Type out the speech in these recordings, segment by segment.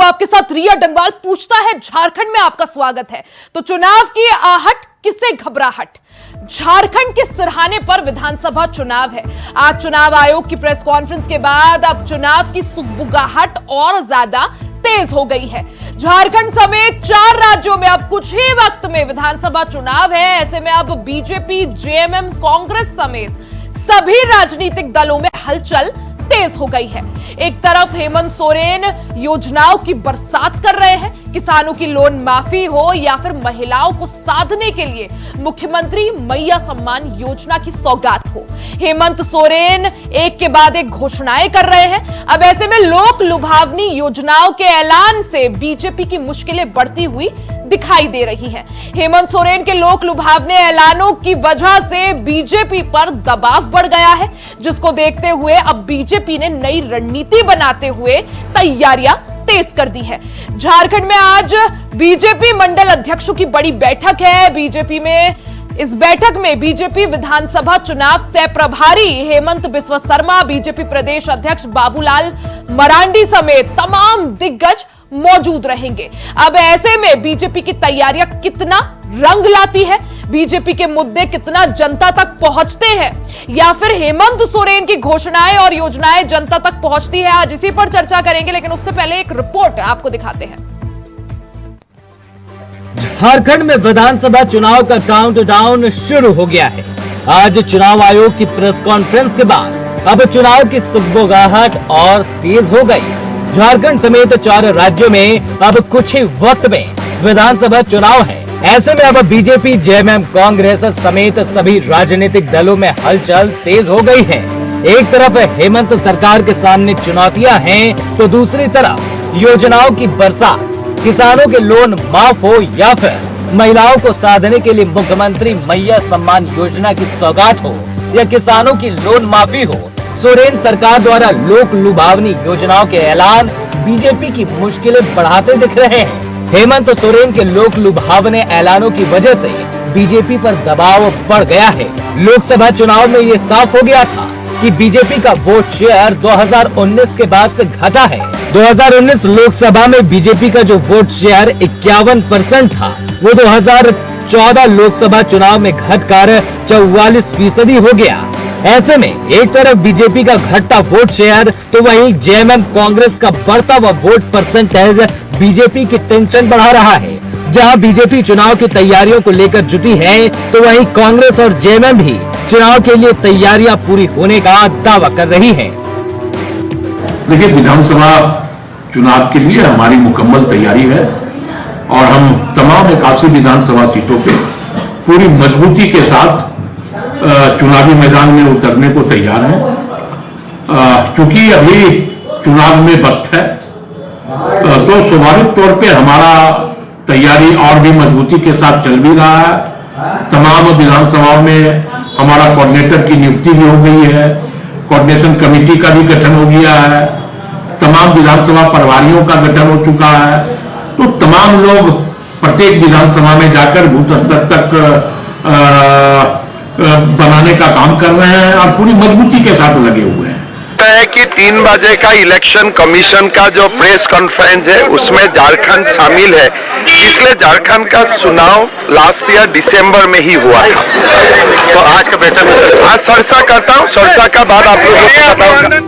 आपके साथ रिया डंगवाल पूछता है झारखंड में आपका स्वागत है। तो चुनाव की आहट किसे घबराहट, झारखंड के सिरहाने पर विधानसभा चुनाव है। आज चुनाव आयोग की प्रेस कॉन्फ्रेंस के बाद अब चुनाव की सुगबुगाहट और ज्यादा तेज हो गई है। झारखंड समेत 4 राज्यों में अब कुछ ही वक्त में विधानसभा चुनाव है। ऐसे में अब बीजेपी, जेएमएम, कांग्रेस समेत सभी राजनीतिक दलों में हलचल तेज हो गई है। एक तरफ हेमंत सोरेन योजनाओं की बरसात कर रहे हैं, किसानों की लोन माफी हो या फिर महिलाओं को साधने के लिए मुख्यमंत्री मैया सम्मान योजना की सौगात हो। हेमंत सोरेन एक के बाद एक घोषणाएं कर रहे हैं। अब ऐसे में लोक लुभावनी योजनाओं के ऐलान से बीजेपी की मुश्किलें बढ़ती हुई दिखाई दे रही है। हेमंत सोरेन के लोक लुभावने ऐलानों की वजह से बीजेपी पर दबाव बढ़ गया है, जिसको देखते हुए अब बीजेपी ने नई रणनीति बनाते हुए तैयारियां तेज कर दी है। झारखंड में आज बीजेपी मंडल अध्यक्षों की बड़ी बैठक है। इस बैठक में बीजेपी विधानसभा चुनाव सह प्रभारी हेमंत बिस्वा शर्मा, बीजेपी प्रदेश अध्यक्ष बाबूलाल मरांडी समेत तमाम दिग्गज मौजूद रहेंगे। अब ऐसे में बीजेपी की तैयारियां कितना रंग लाती है, बीजेपी के मुद्दे कितना जनता तक पहुंचते हैं, या फिर हेमंत सोरेन की घोषणाएं और योजनाएं जनता तक पहुंचती है, आज इसी पर चर्चा करेंगे। लेकिन उससे पहले एक रिपोर्ट आपको दिखाते हैं। झारखंड में विधानसभा चुनाव का काउंटडाउन शुरू हो गया है। आज चुनाव आयोग की प्रेस कॉन्फ्रेंस के बाद अब चुनाव की सुगबुगाहट और तेज हो गई। झारखंड समेत 4 राज्यों में अब कुछ ही वक्त में विधानसभा चुनाव है। ऐसे में अब बीजेपी, जेएमएम, कांग्रेस समेत सभी राजनीतिक दलों में हलचल तेज हो गई है। एक तरफ हेमंत सरकार के सामने चुनौतियां हैं, तो दूसरी तरफ योजनाओं की बरसात, किसानों के लोन माफ हो या फिर महिलाओं को साधने के लिए मुख्यमंत्री मैया सम्मान योजना की सौगात हो या किसानों की लोन माफी हो। सोरेन सरकार द्वारा लोक लुभावनी योजनाओं के ऐलान बीजेपी की मुश्किलें बढ़ाते दिख रहे हैं। हेमंत सोरेन के लोक लुभावने ऐलानों की वजह से बीजेपी पर दबाव बढ़ गया है। लोकसभा चुनाव में ये साफ हो गया था कि बीजेपी का वोट शेयर 2019 के बाद से घटा है। 2019 लोकसभा में बीजेपी का जो वोट शेयर 51% था, वो 2014 लोकसभा चुनाव में घटकर 44% हो गया। ऐसे में एक तरफ बीजेपी का घटता वोट शेयर, तो वहीं जेएमएम कांग्रेस का बढ़ता हुआ वोट परसेंटेज बीजेपी की टेंशन बढ़ा रहा है। जहां बीजेपी चुनाव की तैयारियों को लेकर जुटी है, तो वहीं कांग्रेस और जेएमएम भी चुनाव के लिए तैयारियां पूरी होने का दावा कर रही है। देखिए, विधानसभा चुनाव के लिए हमारी मुकम्मल तैयारी है और हम तमाम 81 विधानसभा सीटों पे पूरी मजबूती के साथ चुनावी मैदान में उतरने को तैयार हैं। क्योंकि अभी चुनाव में वक्त है, तो स्वाभाविक तौर पे हमारा तैयारी और भी मजबूती के साथ चल भी रहा है। तमाम विधानसभाओं में हमारा कोऑर्डिनेटर की नियुक्ति भी हो गई है, कोऑर्डिनेशन कमेटी का भी गठन हो गया है, तमाम विधानसभा प्रभारियों का गठन हो चुका है। तो तमाम लोग प्रत्येक विधानसभा में जाकर बूथ स्तर तक बनाने का काम कर रहे हैं और पूरी मजबूती के साथ लगे हुए हैं। है कि 3 बजे का इलेक्शन कमीशन का जो प्रेस कॉन्फ्रेंस है उसमें झारखंड शामिल है, इसलिए झारखंड का चुनाव लास्ट ईयर दिसंबर में ही हुआ था। तो आज का बैठक में आज चर्चा करता हूँ, चर्चा का बाद आप लोगों से बताऊंगा।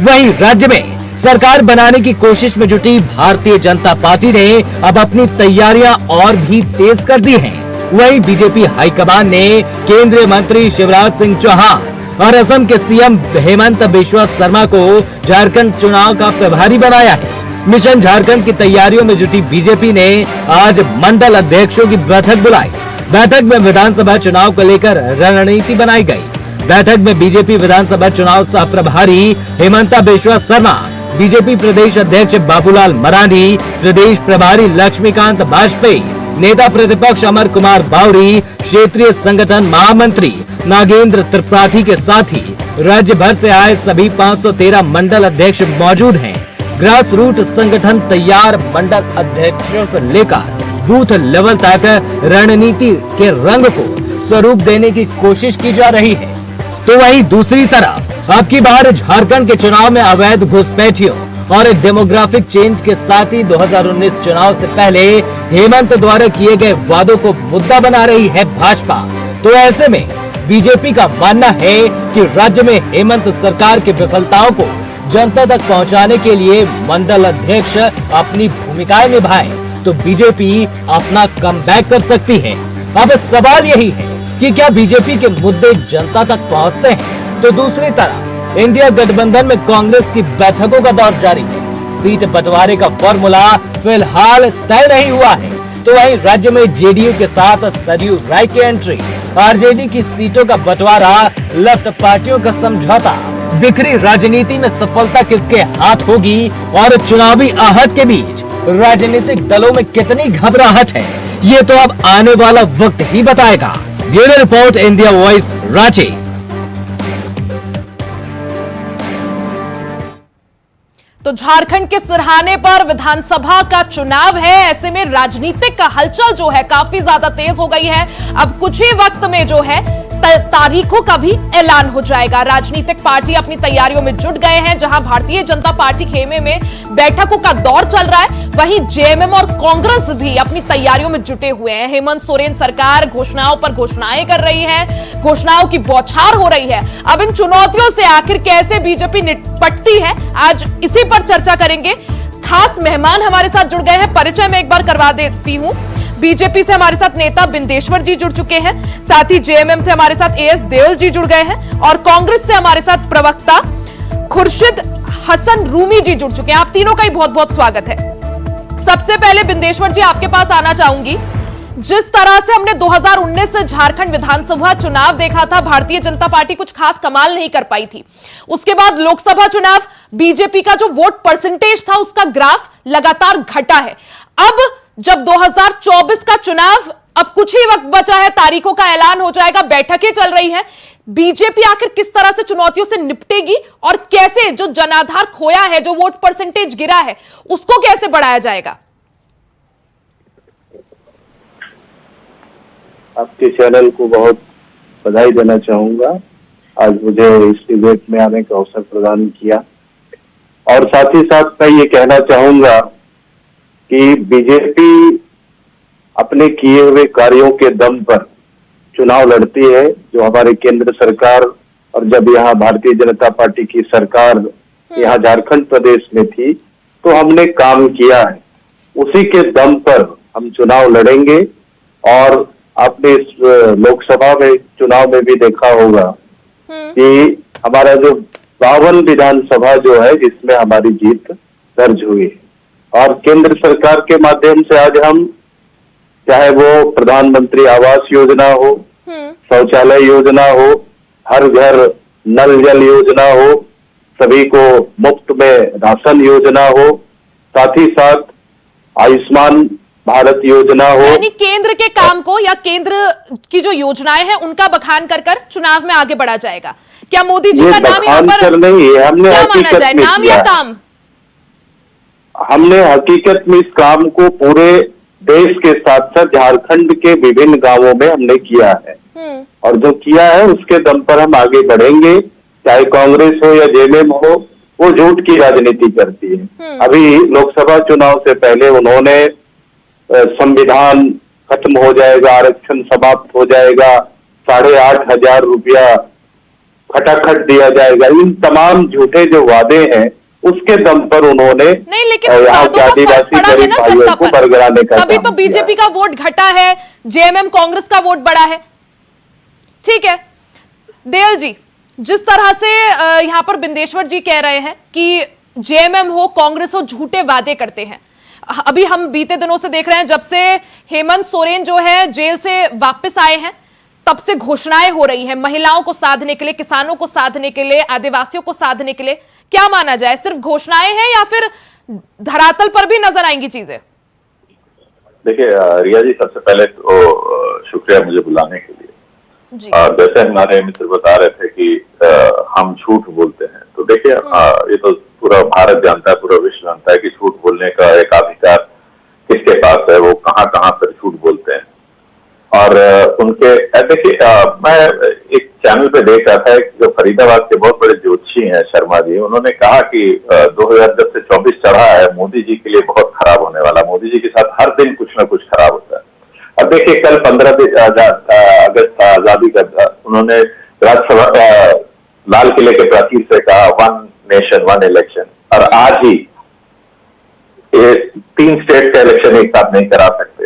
वहीं राज्य में सरकार बनाने की कोशिश में जुटी भारतीय जनता पार्टी ने अब अपनी तैयारियां और भी तेज कर दी हैं। वहीं बीजेपी हाईकमान ने केंद्रीय मंत्री शिवराज सिंह चौहान और असम के सीएम हेमंत बिस्वा शर्मा को झारखंड चुनाव का प्रभारी बनाया है। मिशन झारखंड की तैयारियों में जुटी बीजेपी ने आज मंडल अध्यक्षों की बैठक बुलाई। बैठक में विधानसभा चुनाव को लेकर रणनीति बनाई गई। बैठक में बीजेपी विधानसभा चुनाव सह प्रभारी हेमंत बिस्वा शर्मा, बीजेपी प्रदेश अध्यक्ष बाबूलाल मरांडी, प्रदेश प्रभारी लक्ष्मीकांत वाजपेयी, नेता प्रतिपक्ष अमर कुमार बावरी, क्षेत्रीय संगठन महामंत्री नागेंद्र त्रिपाठी के साथ ही राज्य भर से आए सभी 513 मंडल अध्यक्ष मौजूद हैं। ग्रास रूट संगठन तैयार, मंडल अध्यक्षों से लेकर बूथ लेवल तक रणनीति के रंग को स्वरूप देने की कोशिश की जा रही है। तो वहीं दूसरी तरफ अब की बार झारखंड के चुनाव में अवैध घुसपैठियों और डेमोग्राफिक चेंज के साथ ही 2019 चुनाव से पहले हेमंत द्वारा किए गए वादों को मुद्दा बना रही है भाजपा। तो ऐसे में बीजेपी का मानना है कि राज्य में हेमंत सरकार की विफलताओं को जनता तक पहुंचाने के लिए मंडल अध्यक्ष अपनी भूमिकाएं निभाएं तो बीजेपी अपना कमबैक कर सकती है। अब सवाल यही है कि क्या बीजेपी के मुद्दे जनता तक पहुंचते हैं? तो दूसरी तरफ इंडिया गठबंधन में कांग्रेस की बैठकों का दौर जारी है। सीट बंटवारे का फॉर्मूला फिलहाल तय नहीं हुआ है। तो वहीं राज्य में जेडीयू के साथ सरयू राय की एंट्री, आरजेडी की सीटों का बंटवारा, लेफ्ट पार्टियों का समझौता, बिखरी राजनीति में सफलता किसके हाथ होगी और चुनावी आहट के बीच राजनीतिक दलों में कितनी घबराहट है, ये तो अब आने वाला वक्त ही बताएगा। Bureau report, India voice, Ranchi. तो झारखंड के सिरहाने पर विधानसभा का चुनाव है। ऐसे में राजनीतिक का हलचल जो है काफी ज्यादा तेज हो गई है। अब कुछ ही वक्त में जो है तारीखों का भी ऐलान हो जाएगा। राजनीतिक पार्टी अपनी तैयारियों में जुट गए हैं। जहां भारतीय जनता पार्टी खेमे में बैठकों का दौर चल रहा है, वहीं जेएमएम और कांग्रेस भी अपनी तैयारियों में जुटे हुए हैं। हेमंत सोरेन सरकार घोषणाओं पर घोषणाएं कर रही है, घोषणाओं की बौछार हो रही है। अब इन चुनौतियों से आखिर कैसे बीजेपी निपटती है, आज इसी पर चर्चा करेंगे। खास मेहमान हमारे साथ जुड़ गए हैं, परिचय मैं एक बार करवा देती हूं। बीजेपी से हमारे साथ नेता बिंदेश्वर जी जुड़ चुके हैं, साथ ही जेएमएम से हमारे साथ एएस देओल जी जुड़ गए हैं और कांग्रेस से हमारे साथ प्रवक्ता खुर्शीद हसन रूमी जी जुड़ चुके हैं। आप तीनों का ही बहुत बहुत स्वागत है। सबसे पहले बिंदेश्वर जी आपके पास आना चाहूंगी। जिस तरह से हमने 2019 झारखंड विधानसभा चुनाव देखा था, भारतीय जनता पार्टी कुछ खास कमाल नहीं कर पाई थी। उसके बाद लोकसभा चुनाव, बीजेपी का जो वोट परसेंटेज था उसका ग्राफ लगातार घटा है। अब जब 2024 का चुनाव अब कुछ ही वक्त बचा है, तारीखों का ऐलान हो जाएगा, बैठकें चल रही हैं, बीजेपी आखिर किस तरह से चुनौतियों से निपटेगी और कैसे जो जनाधार खोया है, जो वोट परसेंटेज गिरा है, उसको कैसे बढ़ाया जाएगा? आपके चैनल को बहुत बधाई देना चाहूंगा, आज मुझे इस डिबेट में आने का अवसर प्रदान किया। और साथ ही साथ मैं ये कहना चाहूंगा कि बीजेपी अपने किए हुए कार्यों के दम पर चुनाव लड़ती है। जो हमारे केंद्र सरकार और जब यहाँ भारतीय जनता पार्टी की सरकार यहाँ झारखंड प्रदेश में थी तो हमने काम किया है, उसी के दम पर हम चुनाव लड़ेंगे। और आपने इस लोकसभा में चुनाव में भी देखा होगा कि हमारा जो 52 विधानसभा जो है जिसमें हमारी जीत दर्ज हुई है। और केंद्र सरकार के माध्यम से आज हम, चाहे वो प्रधानमंत्री आवास योजना हो, शौचालय योजना हो, हर घर नल जल योजना हो, सभी को मुफ्त में राशन योजना हो, साथ ही साथ आयुष्मान भारत योजना हो, यानी केंद्र के काम को या केंद्र की जो योजनाएं हैं उनका बखान कर कर चुनाव में आगे बढ़ा जाएगा। क्या मोदी जी का नाम यहाँ पर नहीं है, हमने क्या माना जाए, नाम या काम? हमने हकीकत में इस काम को पूरे देश के साथ साथ झारखंड के विभिन्न गांवों में हमने किया है। और जो किया है उसके दम पर हम आगे बढ़ेंगे। चाहे कांग्रेस हो या जेएमएम हो, वो झूठ की राजनीति करती है। अभी लोकसभा चुनाव से पहले उन्होंने संविधान खत्म हो जाएगा, आरक्षण समाप्त हो जाएगा, 8,500 रुपया खटाखट दिया जाएगा, इन तमाम झूठे जो वादे हैं उसके दम पर उन्होंने नहीं, लेकिन आदिवासी गरीब भाइयों को बरगराने का तभी तो बीजेपी का वोट घटा है, जेएमएम कांग्रेस का वोट बढ़ा है। ठीक है देओल जी, जिस तरह से यहां पर बिंदेश्वर जी कह रहे हैं कि जेएमएम हो कांग्रेस हो झूठे वादे करते हैं। अभी हम बीते दिनों से देख रहे हैं, जब से हेमंत सोरेन जो है जेल से वापस आए हैं तब से घोषणाएं हो रही हैं महिलाओं को साधने के लिए, किसानों को साधने के लिए, आदिवासियों को साधने के लिए। क्या माना जाए, सिर्फ घोषणाएं हैं या फिर धरातल पर भी नजर आएंगी चीजें? देखिए रिया जी, सबसे पहले तो शुक्रिया मुझे बुलाने के लिए। जैसे हमारे मित्र बता रहे थे कि हम झूठ बोलते हैं, तो देखिए ये तो पूरा भारत जानता है, पूरा विश्व जानता है कि झूठ बोलने का एक अधिकार किसके पास है, वो कहाँ कहाँ पर झूठ बोलते हैं। और उनके देखिए मैं एक चैनल पे देख रहा था, जो फरीदाबाद के बहुत बड़े ज्योतिषी हैं शर्मा जी, उन्होंने कहा कि 2000 जब से 24 चढ़ा है, मोदी जी के लिए बहुत खराब होने वाला। मोदी जी के साथ हर दिन कुछ ना कुछ खराब होता है। अब देखिए, कल 15 अगस्त था, आजादी का, उन्होंने राज्यसभा लाल किले के प्राचीर से कहा 1 नेशन 1 इलेक्शन, और आज ही 3 स्टेट का इलेक्शन एक साथ नहीं करा सकते।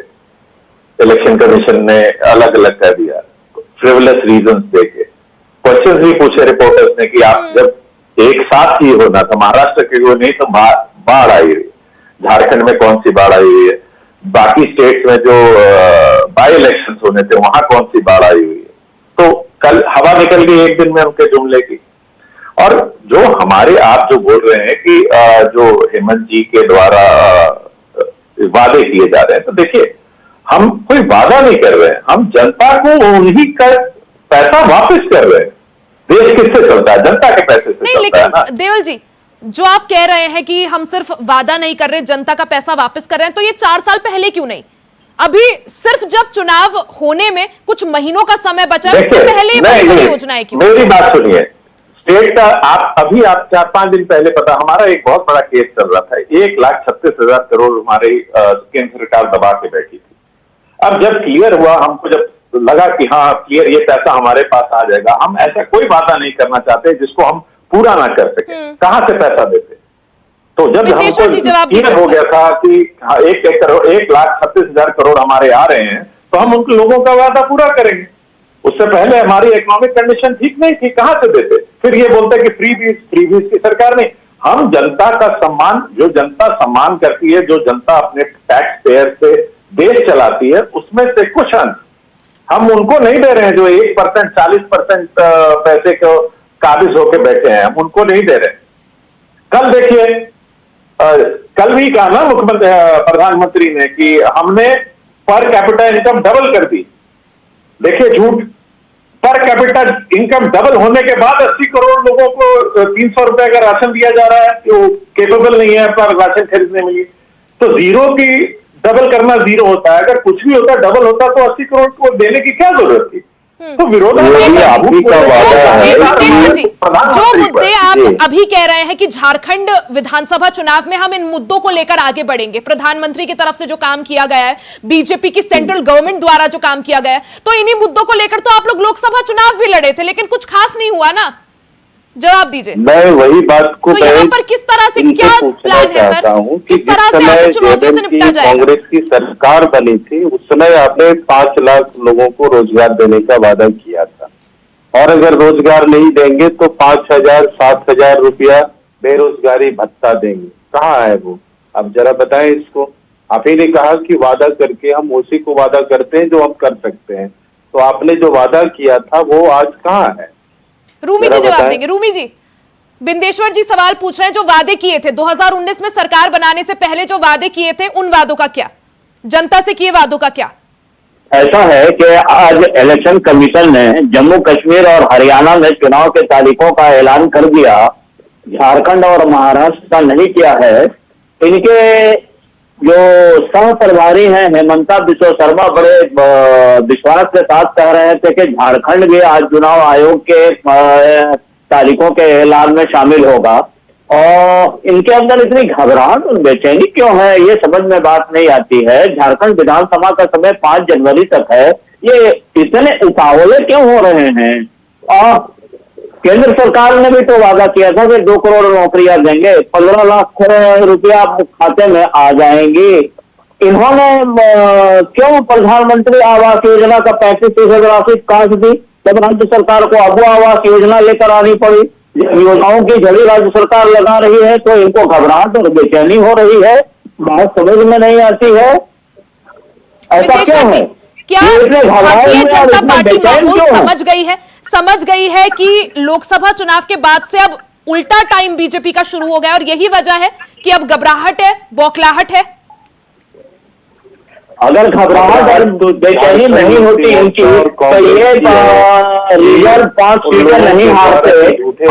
इलेक्शन कमीशन ने अलग अलग कर दिया, फ्रिवलेस रीजंस देके। क्वेश्चन भी पूछे रिपोर्टर्स ने कि आप जब एक साथ ही होना था, महाराष्ट्र के वो नहीं तो बाढ़ आई हुई, झारखंड में कौन सी बाढ़ आई हुई है, बाकी स्टेट्स में जो बाई इलेक्शन होने थे वहां कौन सी बाढ़ आई हुई है। तो कल हवा निकल गई एक दिन में उनके जुमले की। और जो हमारे आप जो बोल रहे हैं कि जो हेमंत जी के द्वारा वादे किए जा रहे हैं, तो देखिए, हम कोई वादा नहीं कर रहे हैं, हम जनता को उन्हीं का पैसा वापस कर रहे हैं। देश किससे चलता है? जनता के पैसे से नहीं, चलता है ना। लेकिन देवल जी, जो आप कह रहे हैं कि हम सिर्फ वादा नहीं कर रहे, जनता का पैसा वापस कर रहे हैं, तो ये 4 साल पहले क्यों नहीं? अभी सिर्फ जब चुनाव होने में कुछ महीनों का समय बचा है, उससे पहले बड़ी योजनाएं क्यों? मेरी बात सुनिए, स्टेट का आप 4-5 दिन पहले पता, हमारा एक बहुत बड़ा केस चल रहा था, 1,36,000 करोड़ हमारी केंद्र सरकार दबा के बैठी थी। अब जब क्लियर हुआ, हमको जब लगा कि हाँ क्लियर, ये पैसा हमारे पास आ जाएगा, हम ऐसा कोई वादा नहीं करना चाहते जिसको हम पूरा ना कर सके। कहां से पैसा देते? तो जब हमको क्लियर हो गया था कि 1,36,000 करोड़ हमारे आ रहे हैं, तो हम उन लोगों का वादा पूरा करेंगे। उससे पहले हमारी इकोनॉमिक कंडीशन ठीक नहीं थी, कहां से देते? फिर ये बोलते कि फ्री बीज की सरकार नहीं। हम जनता का सम्मान, जो जनता सम्मान करती है, जो जनता अपने टैक्स पेयर से देश चलाती है, उसमें से कुछ अंश हम उनको नहीं दे रहे हैं। जो 1% 40% पैसे को काबिज होके बैठे हैं, हम उनको नहीं दे रहे। कल देखिए, कल भी कहा ना मुख्यमंत्री प्रधानमंत्री ने कि हमने पर कैपिटा इनकम डबल कर दी। देखिए झूठ, पर कैपिटा इनकम डबल होने के बाद 80 करोड़ लोगों को 300 रुपए का राशन दिया जा रहा है, जो केपेबल नहीं है पर राशन खरीदने में। तो जीरो की डबल करना जीरो होता है, अगर कुछ भी होता डबल होता तो 80 करोड़ को देने की क्या जरूरत थी? तो विरोध जो मुद्दे आप अभी कह रहे हैं कि झारखंड विधानसभा चुनाव में हम इन मुद्दों को लेकर आगे बढ़ेंगे, प्रधानमंत्री की तरफ से जो काम किया गया है, बीजेपी की सेंट्रल गवर्नमेंट द्वारा जो काम किया गया है, तो इन्हीं मुद्दों को लेकर तो आप लोग लोकसभा चुनाव भी लड़े थे, लेकिन कुछ खास नहीं हुआ ना। जवाब दीजिए। मैं वही बात को तो यहाँ पर किस तरह से क्या प्लान है सर? किस तरह से आपको चुनौतियों से निपटा जाएगा? कांग्रेस की सरकार बनी थी, उस समय आपने 5 लाख लोगों को रोजगार देने का वादा किया था, और अगर रोजगार नहीं देंगे तो 5,000 7,000 रुपया बेरोजगारी भत्ता देंगे। कहाँ है वो? अब जरा बताएं इसको। आप ही ने कहा कि वादा करके हम उसी को वादा करते हैं जो हम कर सकते हैं, तो आपने जो वादा किया था वो आज कहाँ है? रूमी जी जवाब देंगे। रूमी जी, बिंदेश्वर जी सवाल पूछ रहे हैं, जो वादे किए थे 2019 में सरकार बनाने से पहले जो वादे किए थे, उन वादों का क्या? जनता से किए वादों का क्या? ऐसा है कि आज इलेक्शन कमीशन ने जम्मू कश्मीर और हरियाणा में चुनाव के तारीखों का ऐलान कर दिया, झारखंड और महाराष्ट्र का नहीं किया है। इनके जो सह प्रभारी हैं हेमंता बिस्वा शर्मा बड़े विश्वास के साथ कह रहे थे कि झारखंड भी आज चुनाव आयोग के तारीखों के ऐलान में शामिल होगा, और इनके अंदर इतनी घबराहट और बेचैनी क्यों है, ये समझ में बात नहीं आती है। झारखंड विधानसभा का समय 5 जनवरी तक है, ये इतने उतावले क्यों हो रहे हैं? और केंद्र सरकार ने भी तो वादा किया था कि 2 करोड़ नौकरियां देंगे, 15 लाख रुपया खाते में आ जाएंगी। इन्होंने क्यों प्रधानमंत्री आवास योजना का 35% राशि काट दी, जब राज्य सरकार को अब आवास योजना लेकर आनी पड़ी? योजनाओं की झड़ी राज्य सरकार लगा रही है, तो इनको घबराहट और बेचैनी हो रही है, बात समझ में नहीं आती है। ऐसा क्यों है? क्या भारतीय जनता पार्टी माहौल समझ गई है कि लोकसभा चुनाव के बाद से अब उल्टा टाइम बीजेपी का शुरू हो गया, और यही वजह है कि अब घबराहट है, बौखलाहट है? अगर घबराहट और बेचैनी नहीं होती इनकी, तो ये रिजर्व 5 सीटें नहीं हारते।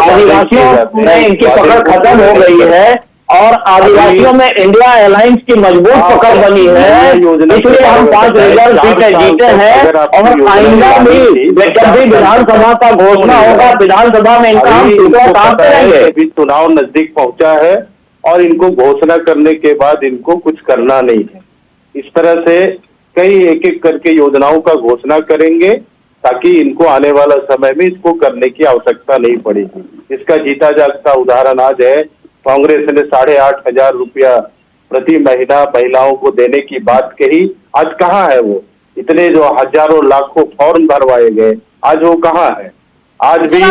आदिवासियों में इनकी पकड़ खत्म हो गई है, और आदिवासियों में इंडिया अलायंस की मजबूत पकड़ बनी है, इसलिए हम 5 रिजर्व सीटें जीते हैं। और आइंदा भी जब भी विधानसभा का घोषणा होगा, विधानसभा में इनका हम काम करेंगे। अभी चुनाव नजदीक पहुंचा है और इनको घोषणा करने के बाद इनको कुछ करना नहीं है। इस तरह से कई एक एक करके योजनाओं का घोषणा करेंगे ताकि इनको आने वाला समय में इसको करने की आवश्यकता नहीं पड़ेगी। इसका जीता जागता उदाहरण आज है, कांग्रेस ने 8,500 रुपया प्रति महीना महिलाओं को देने की बात कही, आज कहाँ है वो? इतने जो हजारों लाखों फॉर्म भरवाए गए, आज वो कहाँ है? आज भी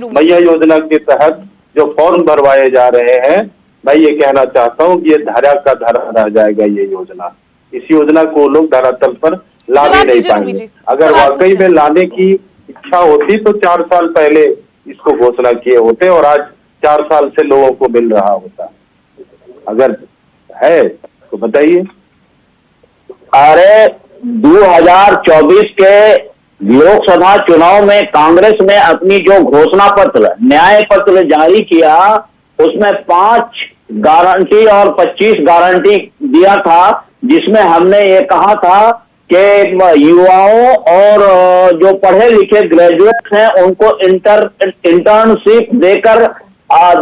मैया योजना के तहत जो फॉर्म भरवाए जा रहे हैं, मैं ये कहना चाहता हूँ कि ये धरा का धरा रह जाएगा। ये योजना, इस योजना को लोग धरातल पर ला भी नहीं पाएंगे। अगर वाकई में लाने की इच्छा होती तो 4 साल पहले इसको घोषणा किए होते और आज 4 साल से लोगों को मिल रहा होता। अगर है तो बताइए। अरे 2024 के लोकसभा चुनाव में कांग्रेस ने अपनी जो घोषणा पत्र, न्याय पत्र जारी किया, उसमें 5 गारंटी और 25 गारंटी दिया था, जिसमें हमने ये कहा था कि युवाओं और जो पढ़े लिखे ग्रेजुएट हैं उनको इंटर्नशिप देकर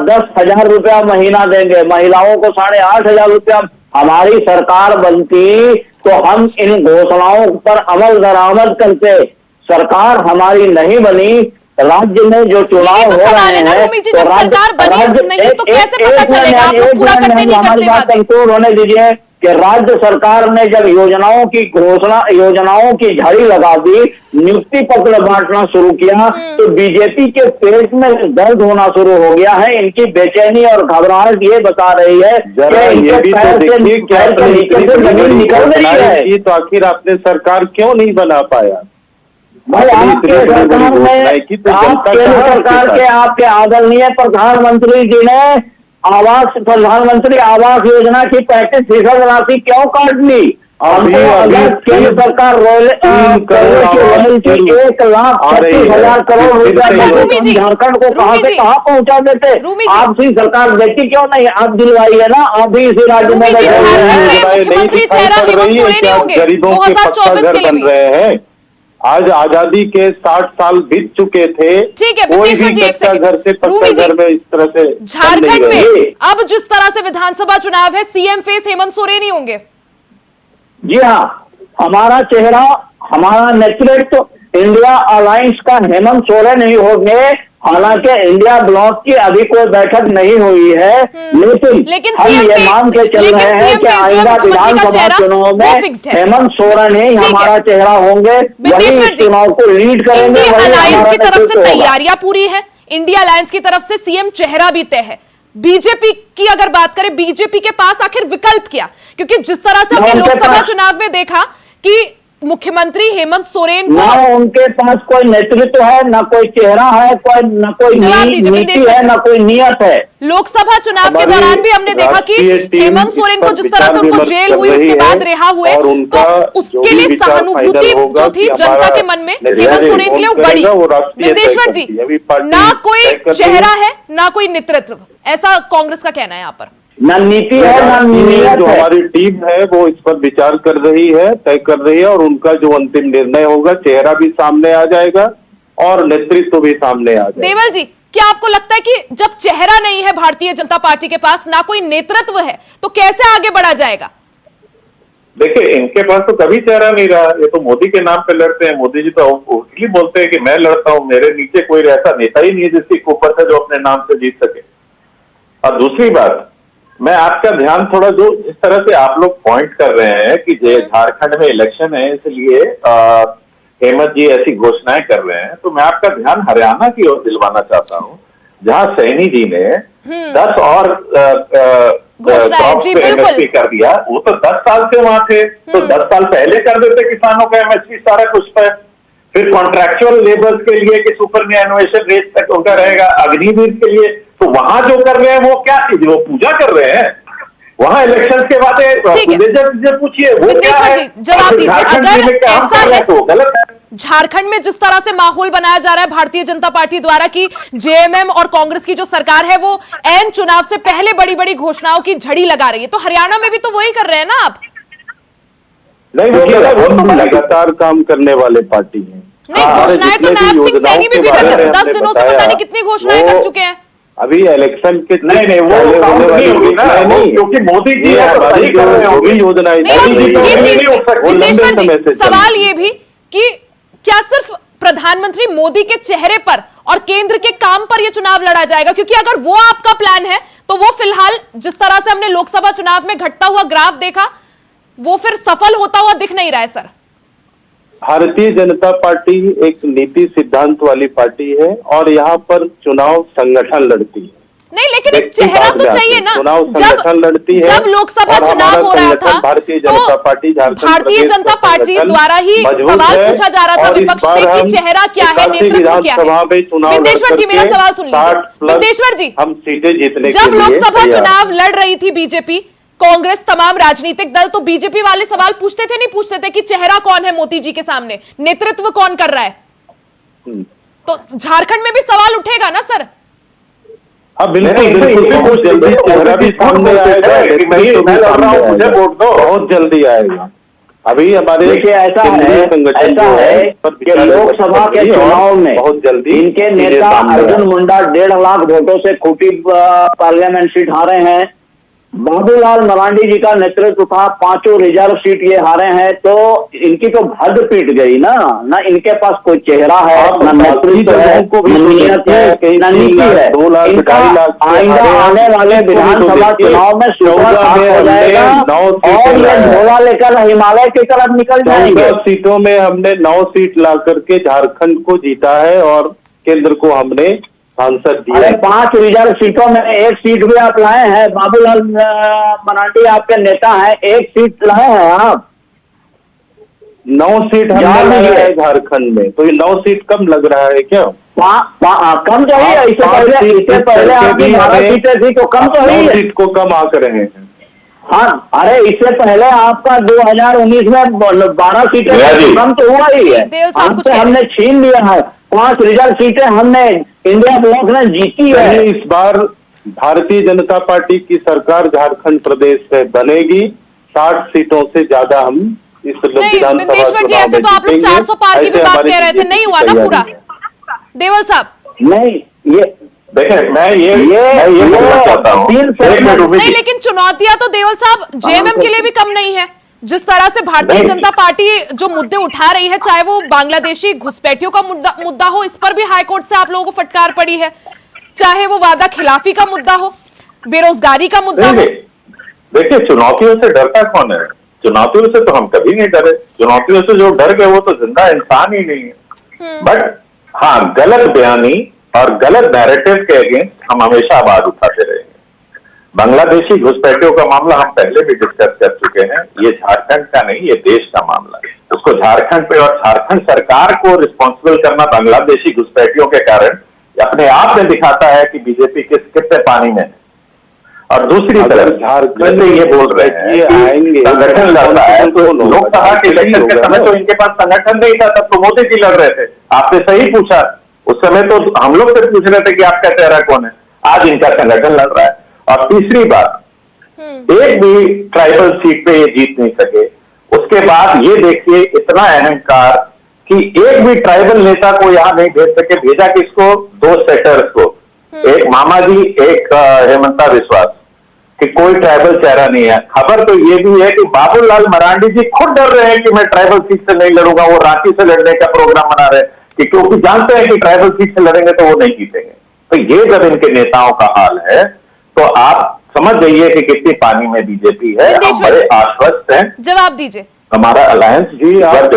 10,000 रुपया महीना देंगे, महिलाओं को 8,500 रुपया। हमारी सरकार बनती तो हम इन घोषणाओं पर अमल दरामद करते। सरकार हमारी नहीं बनी, राज्य में जो चुनाव हो रहे हैं तो सरकार बनी नहीं तो कैसे पता चलेगा? आप लोग पूरा करते नहीं करते वादे। होने दीजिए कि राज्य सरकार ने जब योजनाओं की झड़ी लगा दी, नियुक्ति पत्र बांटना शुरू किया, तो बीजेपी के पेट में दर्द होना शुरू हो गया है। इनकी बेचैनी और घबराहट ये बता रही है कि ये भी तो देखिए क्या जमीन निकल रही है। तो आखिर आपने सरकार क्यों नहीं बना पाया? भाई आपके सरकार में, आपके सरकार के आपके आदरणीय प्रधानमंत्री जी ने प्रधानमंत्री आवास योजना की 35% राशि क्यों काट ली? केंद्र सरकार 1,35,000 करोड़ रुपया झारखंड को कहां से कहां पहुंचा देते? आपसी सरकार देती क्यों नहीं? आप दिलवाइए ना, आप भी इसी राज्य में मुख्यमंत्री चेहरा हेमंत सोरेन होंगे 2024 के लिए। आज आजादी के 60 साल बीत चुके थे। ठीक है विदेश्वर जी, एक सेकंड। घर से घर में इस तरह से झारखंड में अब जिस तरह से विधानसभा चुनाव है, सीएम फेस हेमंत सोरेन ही होंगे। जी हाँ, हमारा चेहरा, हमारा नेतृत्व इंडिया अलायंस का हेमंत सोरेन ही होंगे। हालांकि इंडिया ब्लॉक की अभी कोई बैठक नहीं हुई है, लेकिन हम ये मान के चल रहे हैं कि आइंदा विधानसभा चुनाव में हेमंत सोरेन ही हमारा चेहरा होंगे, वही चुनाव को लीड करेंगे। इंडिया अलायंस की तरफ से तैयारियां पूरी है, इंडिया अलायंस की तरफ से सीएम चेहरा भी तय है। बीजेपी की अगर बात करें, बीजेपी के पास आखिर विकल्प क्या? क्योंकि जिस तरह से हमने लोकसभा चुनाव में देखा कि मुख्यमंत्री हेमंत सोरेन को, ना उनके पास कोई नेतृत्व है, ना कोई चेहरा है, ना कोई नीति है, ना कोई नियत है। लोकसभा चुनाव के दौरान भी हमने देखा कि हेमंत सोरेन को जिस तरह से उनको जेल हुई, उसके बाद रिहा हुए, तो उसके लिए सहानुभूति जो थी जनता के मन में हेमंत सोरेन के लिए बड़ी। विदेश्वर जी, ना कोई चेहरा है, ना कोई नेतृत्व, ऐसा कांग्रेस का कहना है यहाँ पर। ना नीति है, ना नियत जो है। हमारी टीम है वो इस पर विचार कर रही है, तय कर रही है, और उनका जो अंतिम निर्णय होगा, चेहरा भी सामने आ जाएगा और नेतृत्व भी सामने आ जाएगा। देवल जी, क्या आपको लगता है कि जब चेहरा नहीं है भारतीय जनता पार्टी के पास, ना कोई नेतृत्व है, तो कैसे आगे बढ़ा जाएगा? देखिए, इनके पास तो कभी चेहरा नहीं रहा। ये तो मोदी के नाम पे लड़ते हैं। मोदी जी तो ओपनली बोलते हैं कि मैं लड़ता हूं, मेरे नीचे कोई ऐसा नेता ही नहीं है जिसकी ऊपर से जो अपने नाम से जीत सके। और दूसरी बात, मैं आपका ध्यान थोड़ा, जो जिस तरह से आप लोग पॉइंट कर रहे हैं कि झारखंड में इलेक्शन है इसलिए हेमंत जी ऐसी घोषणाएं कर रहे हैं, तो मैं आपका ध्यान हरियाणा की ओर दिलवाना चाहता हूं, जहां सैनी जी ने 10 और एमएसपी कर दिया। वो तो 10 साल से वहां थे, तो 10 साल पहले कर देते किसानों का एमएसपी सारा कुछ पर। फिर कॉन्ट्रैक्चुअल लेबर्स के लिए कि सुपर न्यूएनुएशन रेट तक उनका रहेगा, अग्निवीर के लिए, तो वहां जो कर रहे हैं वो क्या चीज, वो पूजा कर रहे हैं। वहां इलेक्शन के बाद पूछिए वो क्या है, जवाब दीजिए। अगर ऐसा है, तो गलत है। झारखंड में जिस तरह से माहौल बनाया जा रहा है भारतीय जनता पार्टी द्वारा कि जेएमएम और कांग्रेस की जो सरकार है वो एन चुनाव से पहले बड़ी बड़ी घोषणाओं की झड़ी लगा रही है, तो हरियाणा में भी तो वही कर रहे हैं ना आप? नहीं, वो लगातार काम करने वाले पार्टी हैं। नहीं, घोषणाएं तो नायब सिंह सैनी भी 10 दिनों से पता नहीं कितनी घोषणाएं कर चुके हैं। अभी इलेक्शन के नहीं वो नहीं होगी ना, क्योंकि मोदी जी योजनाएं सवाल ये भी कि क्या सिर्फ प्रधानमंत्री मोदी के चेहरे पर और केंद्र के काम पर यह चुनाव लड़ा जाएगा? क्योंकि अगर वो आपका प्लान है तो वो फिलहाल जिस तरह से हमने लोकसभा चुनाव में घटता हुआ ग्राफ देखा वो फिर सफल होता हुआ दिख नहीं रहा है सर। भारतीय जनता पार्टी एक नीति सिद्धांत वाली पार्टी है और यहाँ पर चुनाव संगठन लड़ती है। नहीं, लेकिन एक चेहरा तो चाहिए ना। जब लोकसभा चुनाव हो रहा था भारतीय जनता पार्टी द्वारा ही सवाल पूछा जा रहा था विपक्ष से कि चेहरा क्या है, नेतृत्व क्या है। विदेश्वर जी, मेरा सवाल सुन लीजिए। विदेश्वर जी, हम सीटें जीतने जब लोकसभा चुनाव लड़ रही थी बीजेपी, कांग्रेस, तमाम राजनीतिक दल, तो बीजेपी वाले सवाल पूछते थे नहीं पूछते थे कि चेहरा कौन है मोदी जी के सामने, नेतृत्व कौन कर रहा है? तो झारखंड में भी सवाल उठेगा ना सर? हाँ बिल्कुल, बहुत जल्दी चेहरा भी सामने आएगा। मुझे वोट दो, बहुत जल्दी आएगा। अभी हमारे देखिए ऐसा है कि लोकसभा के चुनाव में बहुत जल्दी इनके नेता अर्जुन मुंडा 1.5 लाख वोटों से खूंटी पार्लियामेंट सीट हारे हैं। बाबूलाल मरांडी जी का नेतृत्व था, 5 रिजर्व सीट ये हारे हैं। तो इनकी तो भद्द पीट गई ना इनके पास कोई चेहरा है, न नेतृत्व है, न नीयत है, न नीति है। इनका आइंदा आने वाले विधानसभा चुनाव में सुबह हो जाएगा और ये झोला लेकर हिमालय की तरफ निकल जाएंगे। 10 सीटों में हमने 9 सीट ला करके झारखंड को जीता है और केंद्र को हमने सांसद दिया। 5 रिजर्व सीटों में 1 सीट भी आप लाए हैं। बाबूलाल मरांडी आपके नेता हैं, 1 सीट लाए हैं आप। 9 सीट हमने लगाया है झारखंड में, तो ये 9 सीट कम लग रहा है क्या? कम तो ही है। इससे पहले आपकी 12 सीटें थी तो कम तो ही है। सीट को कम आ कर रहे हैं। हाँ, अरे इससे पहले आपका 2019 में 12 सीटें कम तो हुआ ही है। आपसे हमने छीन लिया है। 5 रिजर्व सीटें हमने इंडिया ब्लॉक ने जीती है। इस बार भारतीय जनता पार्टी की सरकार झारखंड प्रदेश में बनेगी। 60 सीटों से ज्यादा हम इस विदेश्वर जी, ऐसे तो आप लोग 400 पार की भी बात कह रहे थे, नहीं हुआ ना पूरा? देवल साहब, नहीं ये देखिए मैं ये बोलना चाहता हूँ, नहीं, लेकिन चुनौतियां तो देवल साहब जेएमएम के लिए भी कम नहीं है। जिस तरह से भारतीय जनता पार्टी जो मुद्दे उठा रही है, चाहे वो बांग्लादेशी घुसपैठियों का मुद्दा हो, इस पर भी हाईकोर्ट से आप लोगों को फटकार पड़ी है, चाहे वो वादा खिलाफी का मुद्दा हो, बेरोजगारी का मुद्दा हो। देखिए, चुनौतियों से डरता कौन है? चुनौतियों से तो हम कभी नहीं डरे। चुनौतियों से जो डर गए वो तो जिंदा इंसान ही नहीं है। बट हाँ, गलत बयानी और गलत नैरेटिव के अगेंस्ट हम हमेशा आवाज उठाते रहेंगे। बांग्लादेशी घुसपैठियों का मामला हम पहले भी डिस्कस कर चुके हैं। ये झारखंड का नहीं, ये देश का मामला है। उसको झारखंड पे और झारखंड सरकार को रिस्पॉन्सिबल करना बांग्लादेशी घुसपैठियों के कारण अपने आप में दिखाता है कि बीजेपी कितने पानी में है। और दूसरी तरफ झारखंड ये बोल रहे हैं कि संगठन लड़ता है, तो लोकसभा के इलेक्शन के समय तो इनके पास संगठन नहीं था, तब तो मोदी जी लड़ रहे थे। आपने सही पूछा, उस समय तो हम लोग से पूछ रहे थे कि आपका चेहरा कौन है। आज इनका संगठन लड़ रहा है। और तीसरी बात, एक भी ट्राइबल सीट पे ये जीत नहीं सके। उसके बाद ये देखिए इतना अहंकार कि एक भी ट्राइबल नेता को यहां नहीं भेज सके। भेजा किसको? 2 सेटर्स को, एक मामा जी, एक हेमंता बिस्वास, कि कोई ट्राइबल चेहरा नहीं है। खबर तो ये भी है कि बाबूलाल मरांडी जी खुद डर रहे हैं कि मैं ट्राइबल सीट से नहीं लड़ूंगा। वो रांची से लड़ने का प्रोग्राम बना रहे हैं कि क्योंकि जानते हैं कि ट्राइबल सीट से लड़ेंगे तो वो नहीं जीतेंगे। तो ये जब इनके नेताओं का हाल है तो आप समझ जाइए कि कितनी पानी में बीजेपी है। हम बड़े आश्वस्त हैं। जवाब दीजिए। हमारा अलायंस जी, आप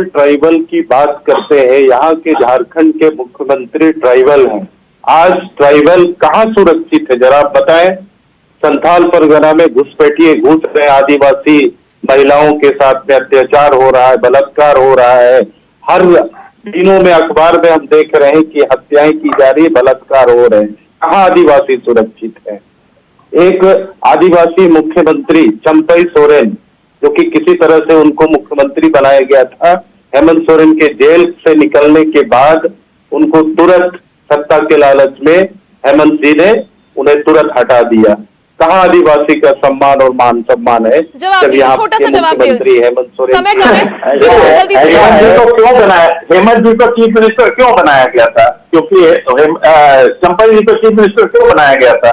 ट्राइबल की बात करते हैं। यहाँ के झारखंड के मुख्यमंत्री ट्राइबल हैं। आज ट्राइबल कहाँ सुरक्षित है जरा आप बताएं? संथाल परगना में घुसपैठिए घुस रहे, आदिवासी महिलाओं के साथ में अत्याचार हो रहा है, बलात्कार हो रहा है। हर दिनों में अखबार में हम देख रहे हैं कि हत्याएं की जा रही है, बलात्कार हो रहे हैं। कहाँ आदिवासी सुरक्षित है? एक आदिवासी मुख्यमंत्री चंपई सोरेन, जो कि किसी तरह से उनको मुख्यमंत्री बनाया गया था, हेमंत सोरेन के जेल से निकलने के बाद उनको तुरंत सत्ता के लालच में हेमंत जी ने उन्हें तुरंत हटा दिया। कहाँ आदिवासी का सम्मान और मान सम्मान है जब यहाँ के मुख्यमंत्री हेमंत सोरेन समय कम है, जल्दी से हेमंत जी को क्यों बनाया, हेमंत जी को चीफ मिनिस्टर क्यों बनाया गया था? क्योंकि चंपई जी को चीफ मिनिस्टर क्यों बनाया गया था?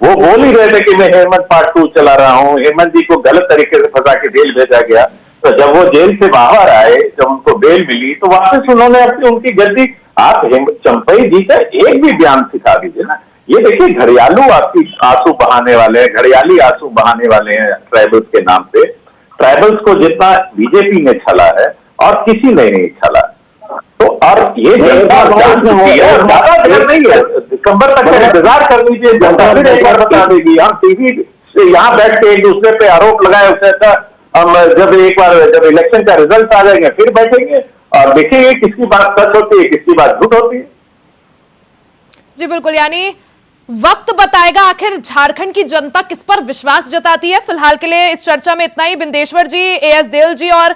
वो बोल ही रहे थे कि मैं हेमंत पार्ट 2 चला रहा हूँ। हेमंत जी को गलत तरीके से फंसा के जेल भेजा गया, तो जब वो जेल से बाहर आए, जब उनको बेल मिली, तो वापस उन्होंने अपनी उनकी गद्दी, आप चंपई जी का एक भी बयान सिखा दीजिए ना। ये देखिए घड़ियालू आपकी आंसू बहाने वाले हैं, घड़ियाली आंसू बहाने वाले हैं ट्राइबल्स के नाम पे। ट्राइबल्स को जितना बीजेपी ने छला है और किसी ने नहीं छला, तो और ये जनता ज्यादा देर नहीं है, दिसंबर तक इंतजार कर लीजिए, जनता भी एक बार बता देगी। हम टीवी से यहाँ बैठ के एक दूसरे पे आरोप लगाए, उससे अच्छा हम जब इलेक्शन का रिजल्ट आ जाएंगे फिर बैठेंगे और देखेंगे किसकी बात सच होती है, किसकी बात झूठ होती है। जी बिल्कुल, यानी वक्त बताएगा आखिर झारखंड की जनता किस पर विश्वास जताती है। फिलहाल के लिए इस चर्चा में इतना ही। बिंदेश्वर जी, एएस देओल जी और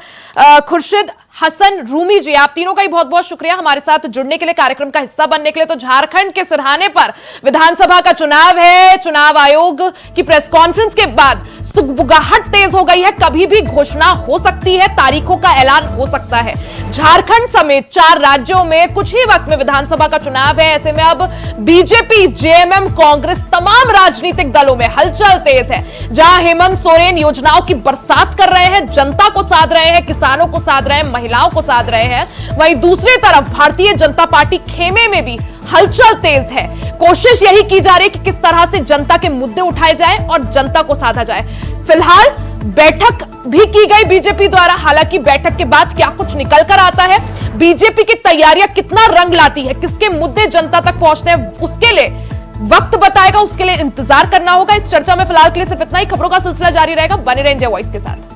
खुर्शीद हसन रूमी जी, आप तीनों का ही बहुत बहुत शुक्रिया हमारे साथ जुड़ने के लिए, कार्यक्रम का हिस्सा बनने के लिए। तो झारखंड के सिरहाने पर विधानसभा का चुनाव है। चुनाव आयोग की प्रेस कॉन्फ्रेंस के बाद सुगबुगाहट तेज हो गई है। कभी भी घोषणा हो सकती है, तारीखों का ऐलान हो सकता है। झारखंड समेत 4 राज्यों में कुछ ही वक्त में विधानसभा का चुनाव है। ऐसे में अब बीजेपी, जेएमएम, कांग्रेस, तमाम राजनीतिक दलों में हलचल तेज है। जहां हेमंत सोरेन योजनाओं की बरसात कर रहे हैं, जनता को साध रहे हैं, किसानों को साध रहे हैं, महिलाओं को साध रहे हैं, वहीं दूसरी तरफ भारतीय जनता पार्टी खेमे में भी हलचल तेज है। कोशिश यही की जा रही है कि किस तरह से जनता के मुद्दे उठाए जाए और जनता को साधा जाए। फिलहाल बैठक भी की गई बीजेपी द्वारा। हालांकि बैठक के बाद क्या कुछ निकल कर आता है, बीजेपी की तैयारियां कितना रंग लाती है, किसके मुद्दे जनता तक पहुंचते हैं, उसके लिए वक्त बताएगा, उसके लिए इंतजार करना होगा। इस चर्चा में फिलहाल के लिए सिर्फ इतना ही। खबरों का सिलसिला जारी रहेगा, बने रहें इंडिया वॉइस के साथ।